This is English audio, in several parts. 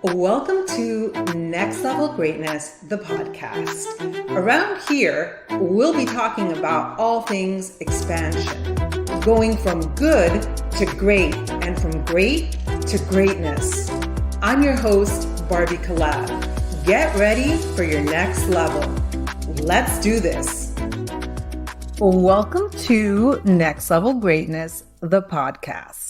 Welcome to Next Level Greatness, the podcast. Around here, we'll be talking about all things expansion, going from good to great and from great to greatness. I'm your host, Barbie Collab. Get ready for your next level. Let's do this. Welcome to Next Level Greatness, the podcast.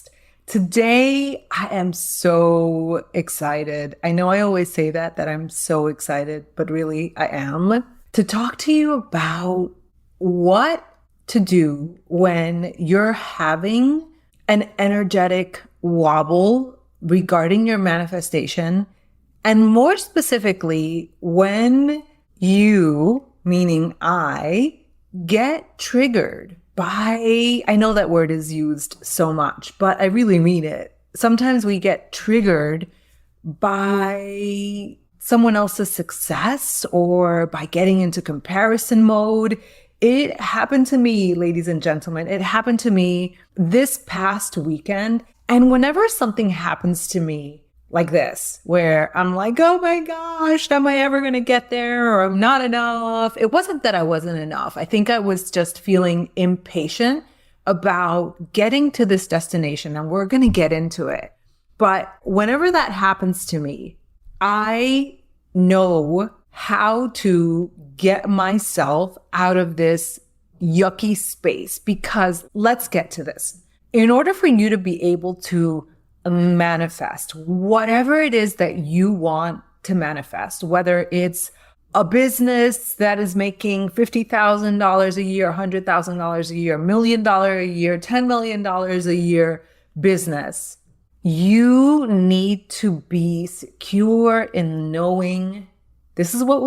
Today, I am so excited. I know I always say that I'm so excited, but really I am to talk to you about what to do when you're having an energetic wobble regarding your manifestation. And more specifically, when you, meaning I, get triggered by, I know that word is used so much, but I really mean it. Sometimes we get triggered by someone else's success or by getting into comparison mode. It happened to me, ladies and gentlemen. It happened to me this past weekend. And whenever something happens to me like this, where I'm like, oh my gosh, am I ever going to get there? Or I'm not enough. It wasn't that I wasn't enough. I think I was just feeling impatient about getting to this destination, and we're going to get into it. But whenever that happens to me, I know how to get myself out of this yucky space, because let's get to this. In order for you to be able to manifest whatever it is that you want to manifest, whether it's a business that is making $50,000 a year, $100,000 a year, $1 million a year, $10 million a year business, you need to be secure in knowing this is what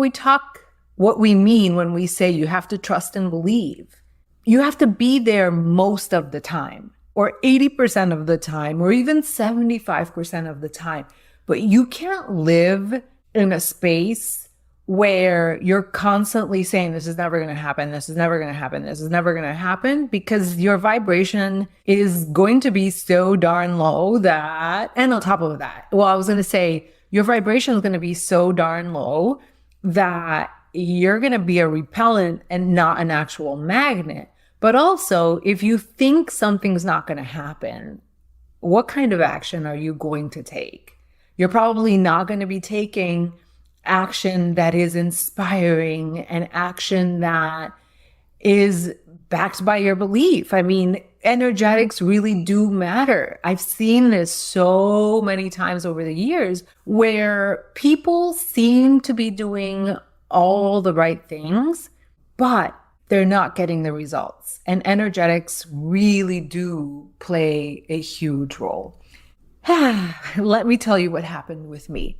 we mean when we say you have to trust and believe. You have to be there most of the time, or 80% of the time, or even 75% of the time. But you can't live in a space where you're constantly saying, this is never going to happen, this is never going to happen, this is never going to happen, because your vibration is going to be so darn low that, and on top of that, I was going to say, your vibration is going to be so darn low that you're going to be a repellent and not an actual magnet. But also, if you think something's not going to happen, what kind of action are you going to take? You're probably not going to be taking action that is inspiring and action that is backed by your belief. I mean, energetics really do matter. I've seen this so many times over the years where people seem to be doing all the right things, but they're not getting the results. And energetics really do play a huge role. Let me tell you what happened with me.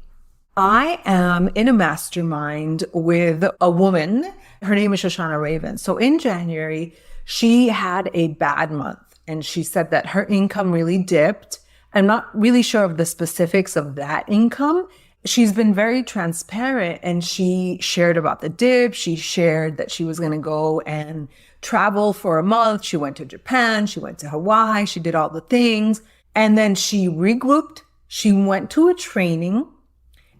I am in a mastermind with a woman. Her name is Shoshana Raven. So in January, she had a bad month, and she said that her income really dipped. I'm not really sure of the specifics of that income. She's been very transparent, and she shared about the dip. She shared that she was going to go and travel for a month. She went to Japan. She went to Hawaii. She did all the things. And then she regrouped. She went to a training.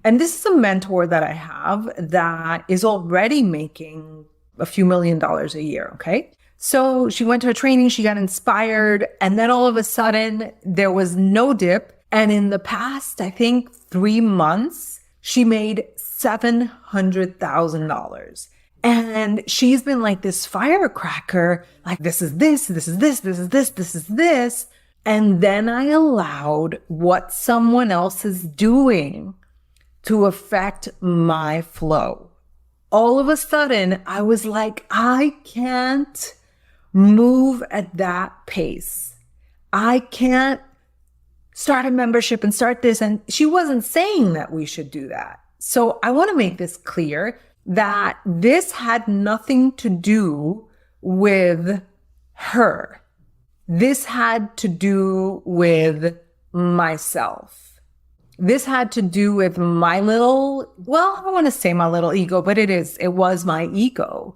And this is a mentor that I have that is already making a few $1 million a year. Okay. So she went to a training. She got inspired. And then all of a sudden there was no dip. And in the past, I think 3 months, she made $700,000. And she's been like this firecracker, like this is this, this is this, this is this, this is this. And then I allowed what someone else is doing to affect my flow. All of a sudden, I was like, I can't move at that pace. I can't start a membership and start this. And she wasn't saying that we should do that. So I want to make this clear that this had nothing to do with her. This had to do with myself. This had to do with my little, I don't want to say my little ego, but it was my ego.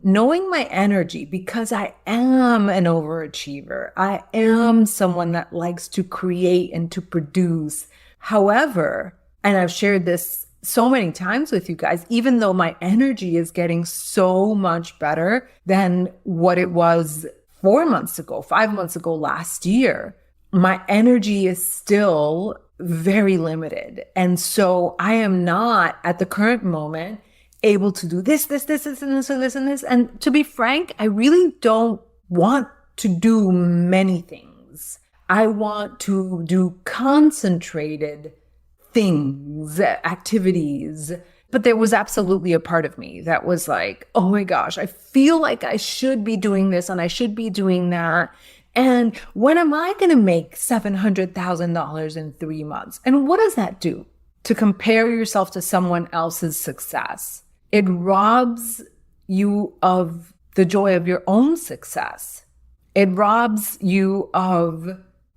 Knowing my energy, because I am an overachiever. I am someone that likes to create and to produce. However, And I've shared this so many times with you guys, even though my energy is getting so much better than what it was 4 months ago, 5 months ago, last year, my energy is still very limited. And so I am not at the current moment able to do this, and this. And to be frank, I really don't want to do many things. I want to do concentrated things, activities. But there was absolutely a part of me that was like, oh my gosh, I feel like I should be doing this and I should be doing that. And when am I going to make $700,000 in 3 months? And what does that do? To compare yourself to someone else's success, it robs you of the joy of your own success. It robs you of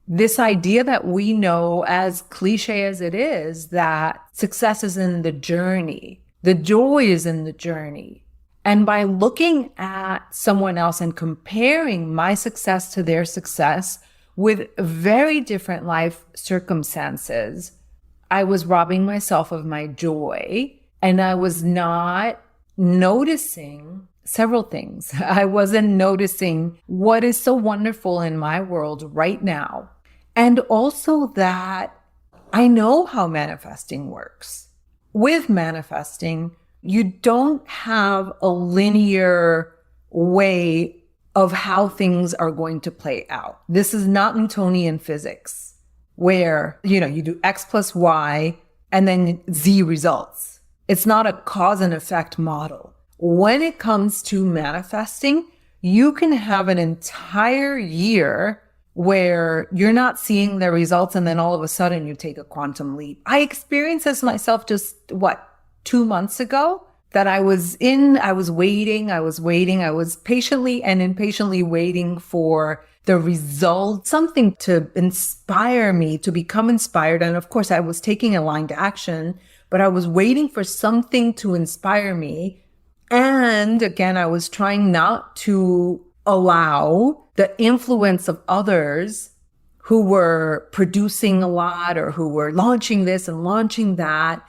this idea that we know, as cliche as it is, that success is in the journey. The joy is in the journey. And by looking at someone else and comparing my success to their success with very different life circumstances, I was robbing myself of my joy, and I was not noticing several things. I wasn't noticing what is so wonderful in my world right now. And also that I know how manifesting works. With manifesting, you don't have a linear way of how things are going to play out. This is not Newtonian physics where, you do X plus Y and then Z results. It's not a cause and effect model. When it comes to manifesting, you can have an entire year where you're not seeing the results and then all of a sudden you take a quantum leap. I experienced this myself just 2 months ago, that I was waiting, I was patiently and impatiently waiting for the result, something to inspire me, to become inspired. And of course I was taking aligned action, but I was waiting for something to inspire me. And again, I was trying not to allow the influence of others who were producing a lot or who were launching this and launching that.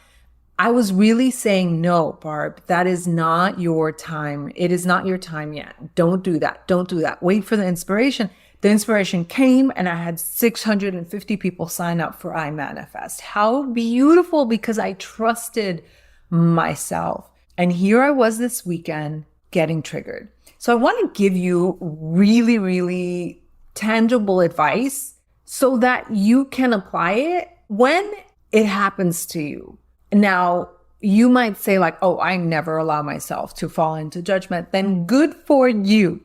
I was really saying, no, Barb, that is not your time. It is not your time yet. Don't do that. Don't do that. Wait for the inspiration. The inspiration came and I had 650 people sign up for I Manifest. How beautiful, because I trusted myself. And here I was this weekend getting triggered. So I want to give you really, really tangible advice so that you can apply it when it happens to you. Now, you might say like, oh, I never allow myself to fall into judgment. Then good for you.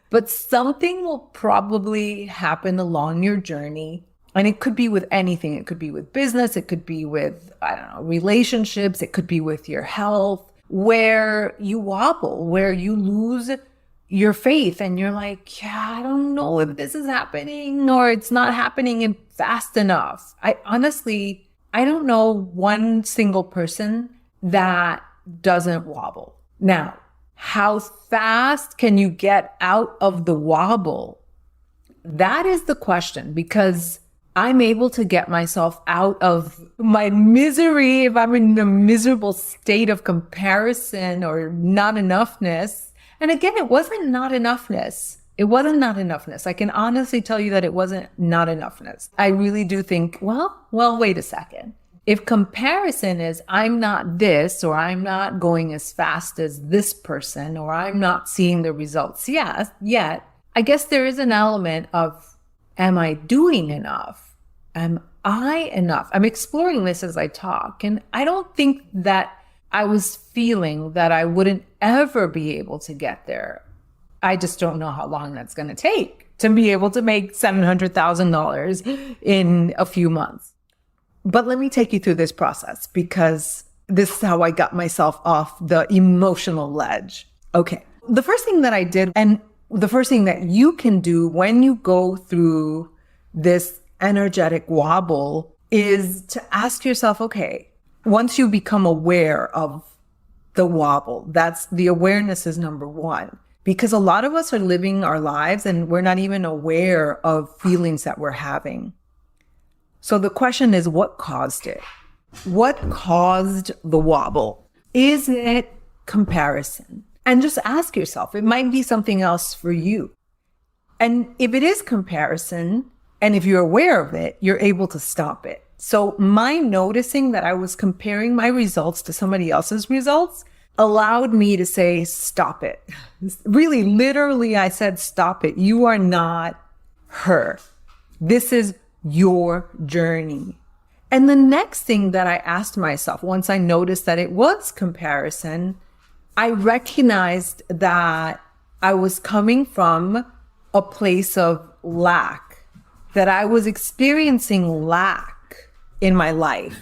But something will probably happen along your journey. And it could be with anything. It could be with business. It could be with, relationships. It could be with your health, where you wobble, where you lose your faith and you're like, yeah, I don't know if this is happening or it's not happening fast enough. I don't know one single person that doesn't wobble. Now, how fast can you get out of the wobble? That is the question, because I'm able to get myself out of my misery if I'm in a miserable state of comparison or not enoughness. And again, it wasn't not enoughness. It wasn't not enoughness. I can honestly tell you that it wasn't not enoughness. I really do think, well, wait a second. If comparison is I'm not this, or I'm not going as fast as this person, or I'm not seeing the results yet, I guess there is an element of, am I doing enough? Am I enough? I'm exploring this as I talk. And I don't think that I was feeling that I wouldn't ever be able to get there. I just don't know how long that's going to take to be able to make $700,000 in a few months. But let me take you through this process, because this is how I got myself off the emotional ledge. Okay. The first thing that I did, and the first thing that you can do when you go through this energetic wobble, is to ask yourself, okay, once you become aware of the wobble, that's the awareness is number one, because a lot of us are living our lives and we're not even aware of feelings that we're having. So the question is, what caused it? What caused the wobble? Is it comparison? And just ask yourself, it might be something else for you. And if it is comparison, and if you're aware of it, you're able to stop it. So my noticing that I was comparing my results to somebody else's results allowed me to say, stop it. Really, literally, I said, stop it. You are not her. This is your journey. And the next thing that I asked myself, once I noticed that it was comparison, I recognized that I was coming from a place of lack, that I was experiencing lack in my life,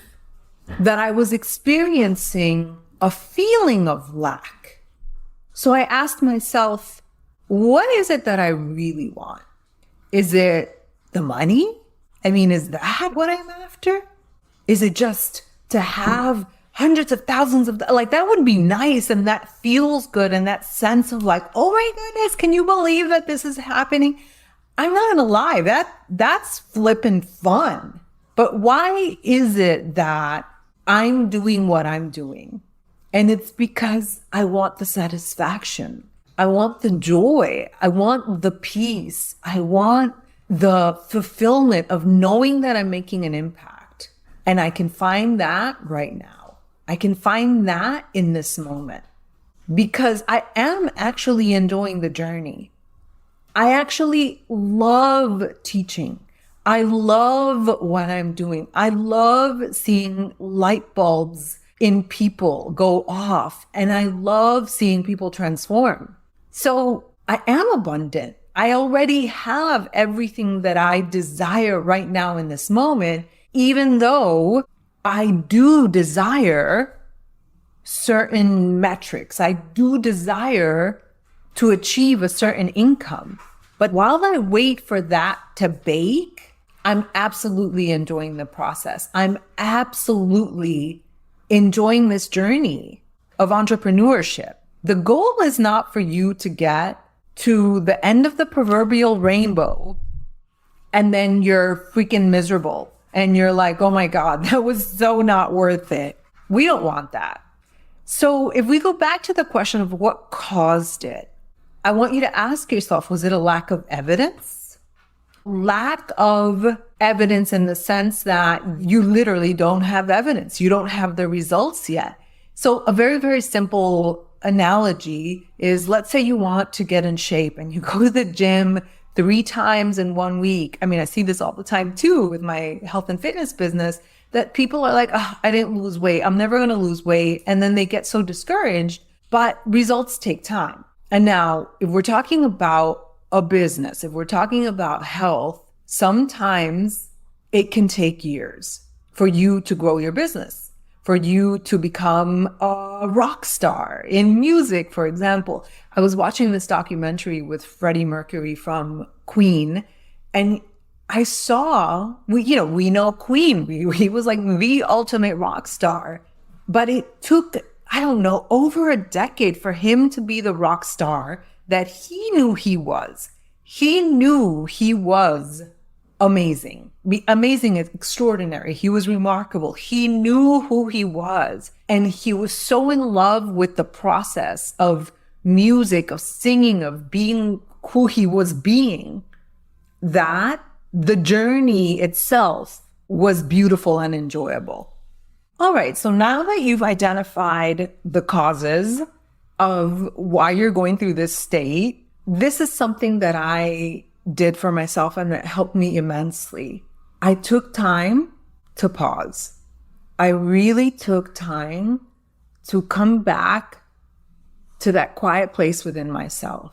that I was experiencing a feeling of lack. So I asked myself, what is it that I really want? Is it the money? I mean, is that what I'm after? Is it just to have hundreds of thousands of, like, that would be nice. And that feels good. And that sense of like, oh my goodness, can you believe that this is happening? I'm not gonna lie, that's flippin' fun. But why is it that I'm doing what I'm doing? And it's because I want the satisfaction. I want the joy. I want the peace. I want the fulfillment of knowing that I'm making an impact. And I can find that right now. I can find that in this moment because I am actually enjoying the journey. I actually love teaching. I love what I'm doing. I love seeing light bulbs in people go off, and I love seeing people transform. So I am abundant. I already have everything that I desire right now in this moment, even though I do desire certain metrics. I do desire to achieve a certain income. But while I wait for that to bake, I'm absolutely enjoying the process. I'm absolutely enjoying this journey of entrepreneurship. The goal is not for you to get to the end of the proverbial rainbow and then you're freaking miserable and you're like, oh my God, that was so not worth it. We don't want that. So if we go back to the question of what caused it, I want you to ask yourself, was it a lack of evidence? Lack of evidence in the sense that you literally don't have evidence. You don't have the results yet. So a very, very simple analogy is, let's say you want to get in shape and you go to the gym 3 times in 1 week. I mean, I see this all the time too with my health and fitness business, that people are like, oh, I didn't lose weight. I'm never going to lose weight. And then they get so discouraged, but results take time. And now if we're talking about a business, if we're talking about health, sometimes it can take years for you to grow your business, for you to become a rock star in music, for example. I was watching this documentary with Freddie Mercury from Queen, and I saw, we know Queen. He was like the ultimate rock star, but it took, I don't know, over a decade for him to be the rock star that he knew he was. He knew he was amazing. Amazing is extraordinary. He was remarkable. He knew who he was. And he was so in love with the process of music, of singing, of being who he was being, that the journey itself was beautiful and enjoyable. All right. So now that you've identified the causes of why you're going through this state, this is something that I did for myself and it helped me immensely. I took time to pause. I really took time to come back to that quiet place within myself.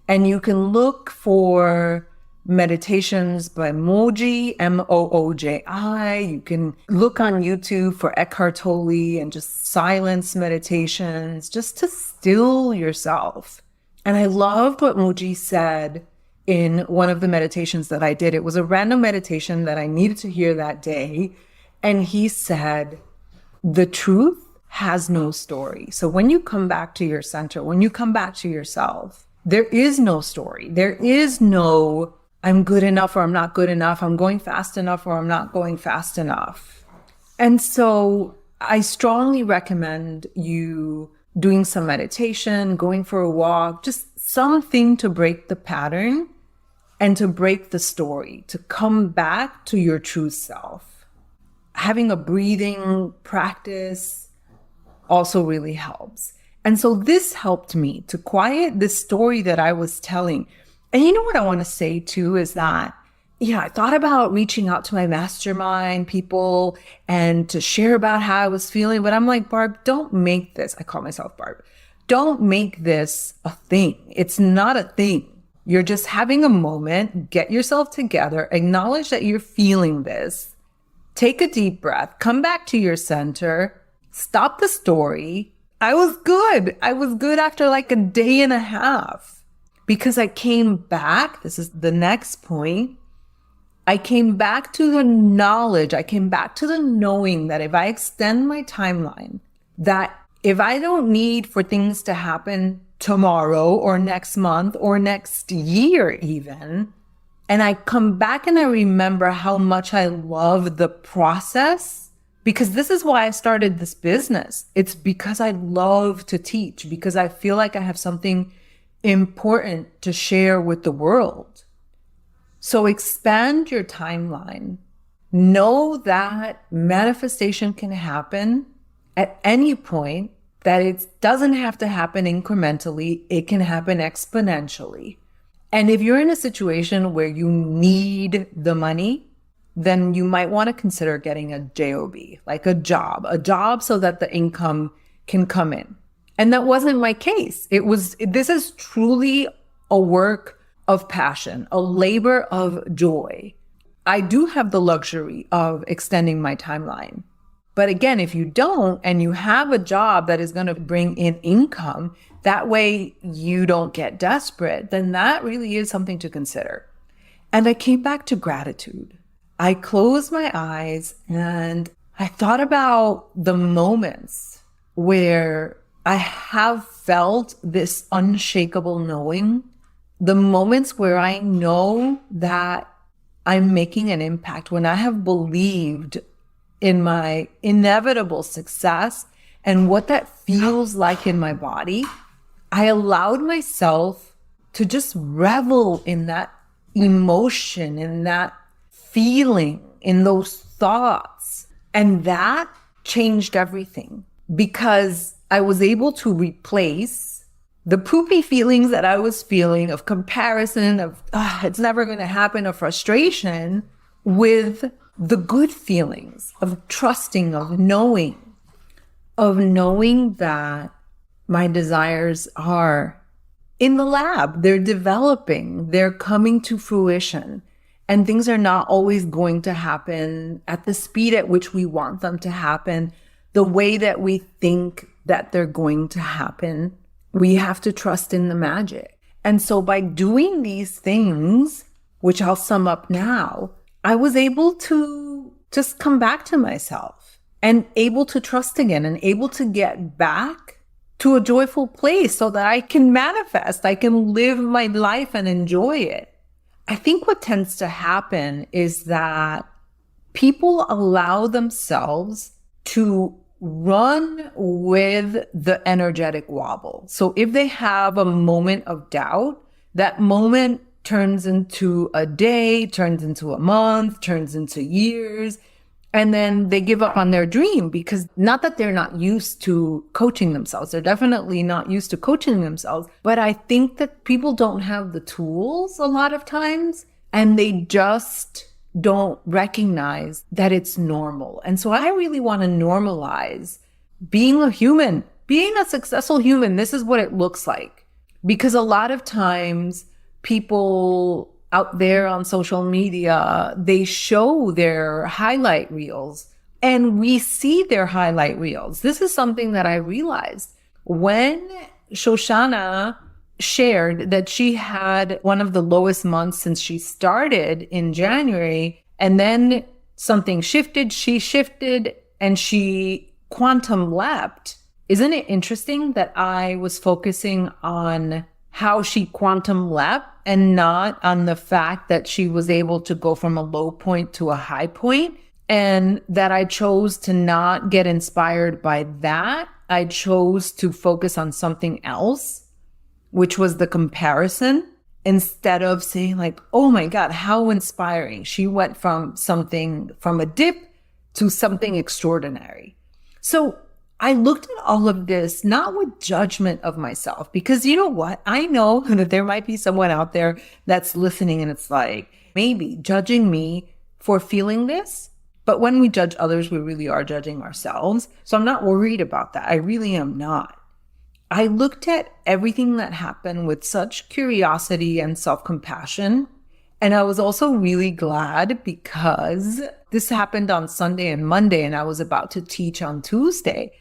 And you can look for meditations by Mooji, M-O-O-J-I. You can look on YouTube for Eckhart Tolle and just silence meditations, just to still yourself. And I loved what Mooji said in one of the meditations that I did. It was a random meditation that I needed to hear that day. And he said, the truth has no story. So when you come back to your center, when you come back to yourself, there is no story. There is no, I'm good enough or I'm not good enough. I'm going fast enough or I'm not going fast enough. And so I strongly recommend you doing some meditation, going for a walk, just something to break the pattern and to break the story, to come back to your true self. Having a breathing practice also really helps. And so this helped me to quiet this story that I was telling. And you know what I want to say too is that, I thought about reaching out to my mastermind people and to share about how I was feeling. But I'm like, Barb, don't make this. I call myself Barb. Don't make this a thing. It's not a thing. You're just having a moment. Get yourself together. Acknowledge that you're feeling this. Take a deep breath. Come back to your center. Stop the story. I was good. I was good after like a day and a half because I came back. This is the next point. I came back to the knowledge. I came back to the knowing that if I extend my timeline, that if I don't need for things to happen tomorrow or next month or next year even, and I come back and I remember how much I love the process, because this is why I started this business. It's because I love to teach, because I feel like I have something important to share with the world. So expand your timeline. Know that manifestation can happen at any point, that it doesn't have to happen incrementally. It can happen exponentially. And if you're in a situation where you need the money, then you might want to consider getting a job, like a job so that the income can come in. And that wasn't my case. This is truly a work of passion, a labor of joy. I do have the luxury of extending my timeline. But again, if you don't, and you have a job that is going to bring in income, that way you don't get desperate, then that really is something to consider. And I came back to gratitude. I closed my eyes and I thought about the moments where I have felt this unshakable knowing, the moments where I know that I'm making an impact, when I have believed in my inevitable success and what that feels like in my body. I allowed myself to just revel in that emotion, in that feeling, in those thoughts. And that changed everything, because I was able to replace the poopy feelings that I was feeling of comparison, of it's never going to happen, of frustration, with the good feelings of trusting, of knowing that my desires are in the lab. They're developing, they're coming to fruition, and things are not always going to happen at the speed at which we want them to happen, the way that we think that they're going to happen. We have to trust in the magic. And so by doing these things, which I'll sum up now, I was able to just come back to myself and able to trust again and able to get back to a joyful place so that I can manifest, I can live my life and enjoy it. I think what tends to happen is that people allow themselves to run with the energetic wobble. So if they have a moment of doubt, that moment turns into a day, turns into a month, turns into years, and then they give up on their dream, because not that they're not used to coaching themselves. They're definitely not used to coaching themselves. But I think that people don't have the tools a lot of times, and they just don't recognize that it's normal. And so I really want to normalize being a human, being a successful human. This is what it looks like. Because a lot of times people out there on social media, they show their highlight reels and we see their highlight reels. This is something that I realized when Shoshana shared that she had one of the lowest months since she started in January, and then something shifted, she shifted, and she quantum leapt. Isn't it interesting that I was focusing on how she quantum leapt and not on the fact that she was able to go from a low point to a high point? And that I chose to not get inspired by that. I chose to focus on something else, which was the comparison, instead of saying like, oh my God, how inspiring. She went from a dip to something extraordinary. So I looked at all of this, not with judgment of myself, because you know what? I know that there might be someone out there that's listening and it's like, maybe judging me for feeling this. But when we judge others, we really are judging ourselves. So I'm not worried about that. I really am not. I looked at everything that happened with such curiosity and self-compassion. And I was also really glad because this happened on Sunday and Monday, and I was about to teach on Tuesday.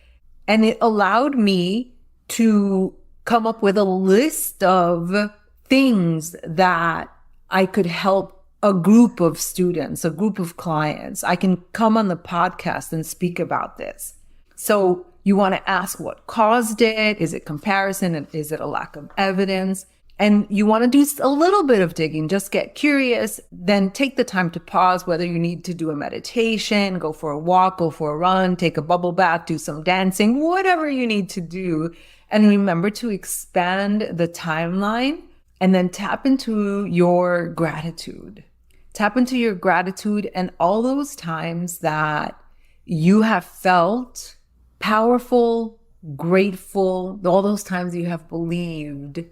And it allowed me to come up with a list of things that I could help a group of students, a group of clients. I can come on the podcast and speak about this. So you want to ask what caused it? Is it comparison? Is it a lack of evidence? And you want to do a little bit of digging, just get curious, then take the time to pause, whether you need to do a meditation, go for a walk, go for a run, take a bubble bath, do some dancing, whatever you need to do. And remember to expand the timeline and then tap into your gratitude. Tap into your gratitude and all those times that you have felt powerful, grateful, all those times you have believed,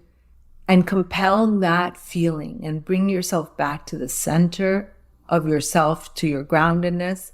and compel that feeling and bring yourself back to the center of yourself, to your groundedness,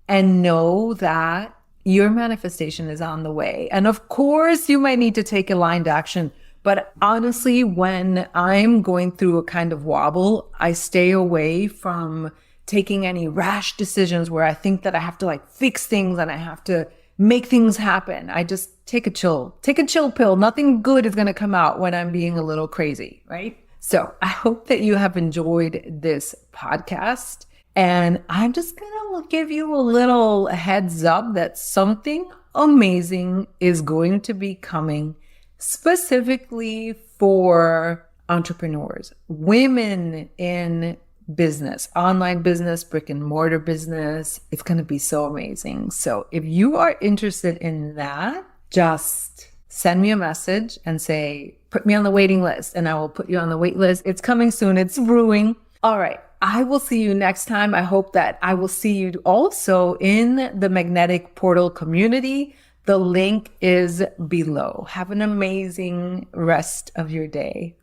and know that your manifestation is on the way. And of course, you might need to take aligned action. But honestly, when I'm going through a kind of wobble, I stay away from taking any rash decisions where I think that I have to like fix things and I have to make things happen. I just take a chill pill. Nothing good is going to come out when I'm being a little crazy, right? So I hope that you have enjoyed this podcast. And I'm just going to give you a little heads up that something amazing is going to be coming specifically for entrepreneurs, women in business, online business, brick and mortar business. It's going to be so amazing. So if you are interested in that, just send me a message and say, put me on the waiting list, and I will put you on the wait list. It's coming soon. It's brewing. All right. I will see you next time. I hope that I will see you also in the Magnetic Portal community. The link is below. Have an amazing rest of your day.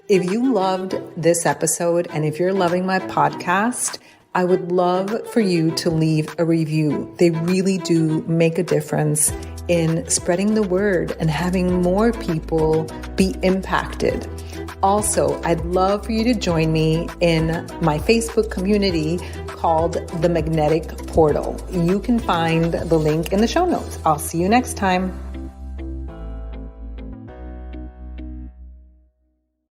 If you loved this episode and if you're loving my podcast, I would love for you to leave a review. They really do make a difference in spreading the word and having more people be impacted. Also, I'd love for you to join me in my Facebook community called The Magnetic Portal. You can find the link in the show notes. I'll see you next time.